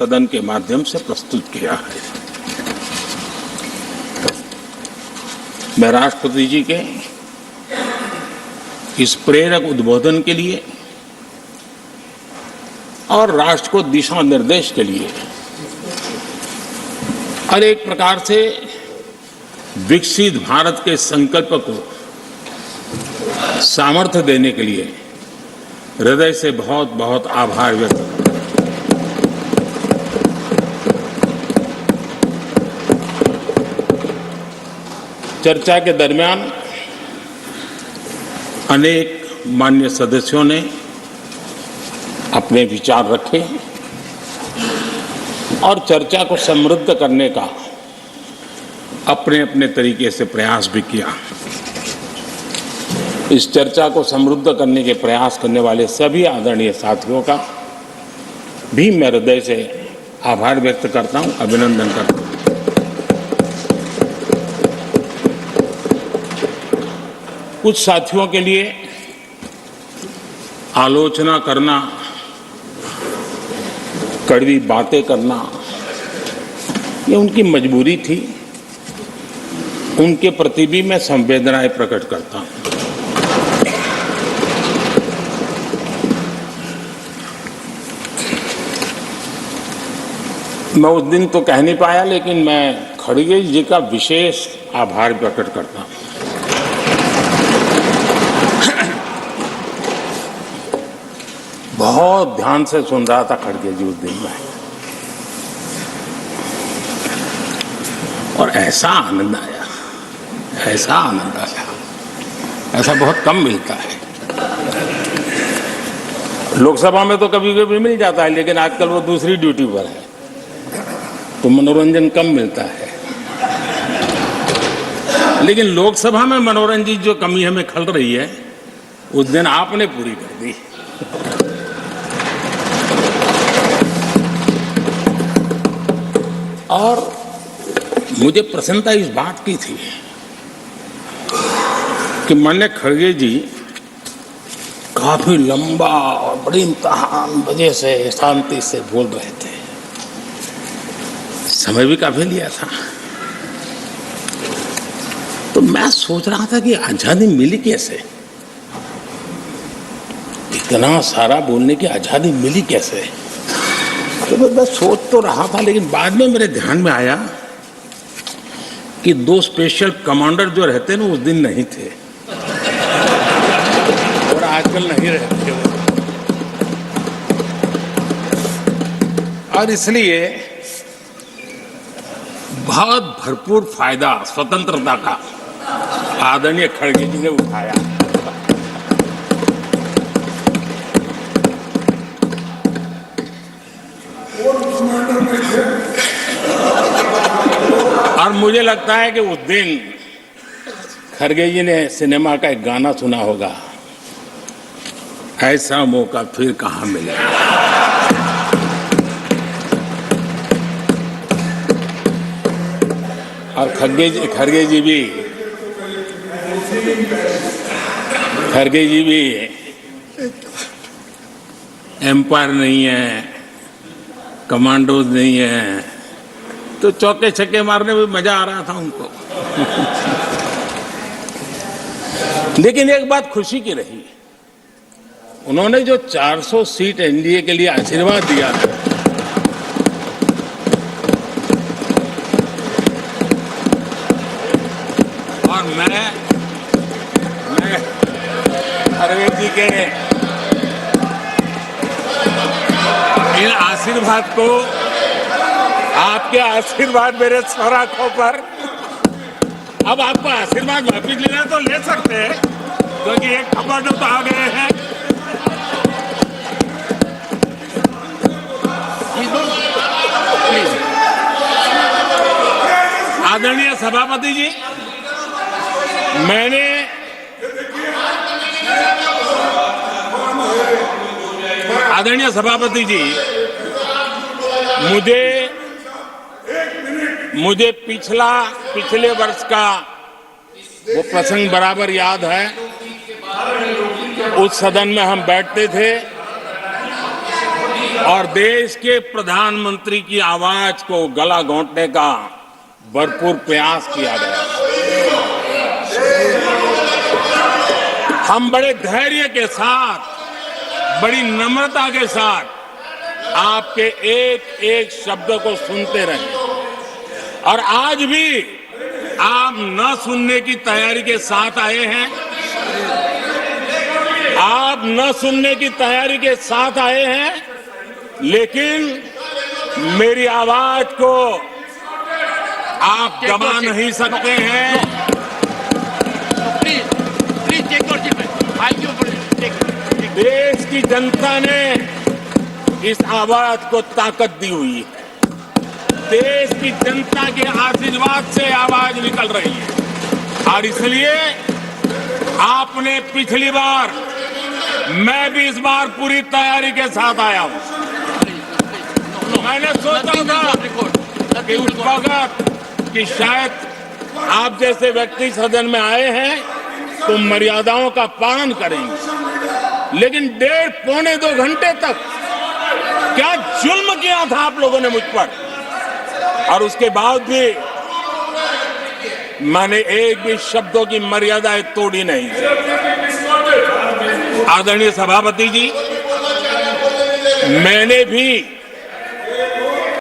सदन के माध्यम से प्रस्तुत किया है। मैं राष्ट्रपति जी के इस प्रेरक उद्बोधन के लिए और राष्ट्र को दिशा निर्देश के लिए और एक प्रकार से विकसित भारत के संकल्प को सामर्थ्य देने के लिए हृदय से बहुत बहुत आभार व्यक्त करता हूं। चर्चा के दरमियान अनेक मान्य सदस्यों ने अपने विचार रखे और चर्चा को समृद्ध करने का अपने अपने तरीके से प्रयास भी किया। इस चर्चा को समृद्ध करने के प्रयास करने वाले सभी आदरणीय साथियों का भी मैं हृदय से आभार व्यक्त करता हूं, अभिनंदन करता हूं। कुछ साथियों के लिए आलोचना करना, कड़वी बातें करना, ये उनकी मजबूरी थी। उनके प्रति भी मैं संवेदनाएं प्रकट करता हूं। मैं उस दिन तो कह नहीं पाया, लेकिन मैं खड़गे जी का विशेष आभार प्रकट करता हूं। बहुत ध्यान से सुन रहा था खड़गे जी उस दिन में, और ऐसा आनंद आया, ऐसा आनंद आया, ऐसा बहुत कम मिलता है। लोकसभा में तो कभी कभी मिल जाता है, लेकिन आजकल वो दूसरी ड्यूटी पर है तो मनोरंजन कम मिलता है। लेकिन लोकसभा में मनोरंजन जो कमी हमें खल रही है, उस दिन आपने पूरी कर दी। और मुझे प्रसन्नता इस बात की थी कि माननीय खड़गे जी काफी लंबा और बड़ी इम्तिहान वजह से शांति से बोल रहे थे। समय भी काफी लिया था। तो मैं सोच रहा था कि आजादी मिली कैसे, इतना सारा बोलने की आजादी मिली कैसे। तो मैं सोच तो रहा था, लेकिन बाद में मेरे ध्यान में आया कि दो स्पेशल कमांडर जो रहते ना, उस दिन नहीं थे और आजकल नहीं रहते वो। और इसलिए बहुत भरपूर फायदा स्वतंत्रता का आदरणीय खड़गे जी ने उठाया। और मुझे लगता है कि उस दिन खड़गे जी ने सिनेमा का एक गाना सुना होगा, ऐसा मौका फिर कहां मिलेगा। और खड़गे जी भी एम्पायर नहीं है, कमांडोज नहीं है, तो चौके छक्के मारने में मजा आ रहा था उनको। लेकिन एक बात खुशी की रही, उन्होंने जो 400 सीट एनडीए के लिए आशीर्वाद दिया था, और मैं खड़गे जी के इन आशीर्वाद को, आपके आशीर्वाद मेरे सर आंखों पर, अब आपको आशीर्वाद वापिस लेना तो ले सकते हैं, क्योंकि एक खबर तो आ गए हैं। आदरणीय सभापति जी, आदरणीय सभापति जी, मुझे पिछले वर्ष का वो प्रसंग बराबर याद है। उस सदन में हम बैठते थे और देश के प्रधानमंत्री की आवाज को गला घोंटने का भरपूर प्रयास किया गया। हम बड़े धैर्य के साथ, बड़ी नम्रता के साथ आपके एक एक शब्द को सुनते रहे और आज भी आप न सुनने की तैयारी के साथ आए हैं। आप न सुनने की तैयारी के साथ आए हैं, लेकिन मेरी आवाज को आप दबा नहीं सकते हैं। देश की जनता ने इस आवाज को ताकत दी हुई है। देश की जनता के आशीर्वाद से आवाज निकल रही है और इसलिए आपने पिछली बार, मैं भी इस बार पूरी तैयारी के साथ आया हूं। मैंने सोचा था कि उस वक्त कि शायद आप जैसे व्यक्ति सदन में आए हैं तो मर्यादाओं का पालन करेंगे, लेकिन 1.5-2 घंटे तक क्या जुल्म किया था आप लोगों ने मुझ पर, और उसके बाद भी मैंने एक भी शब्दों की मर्यादाएं तोड़ी नहीं। आदरणीय सभापति जी, मैंने भी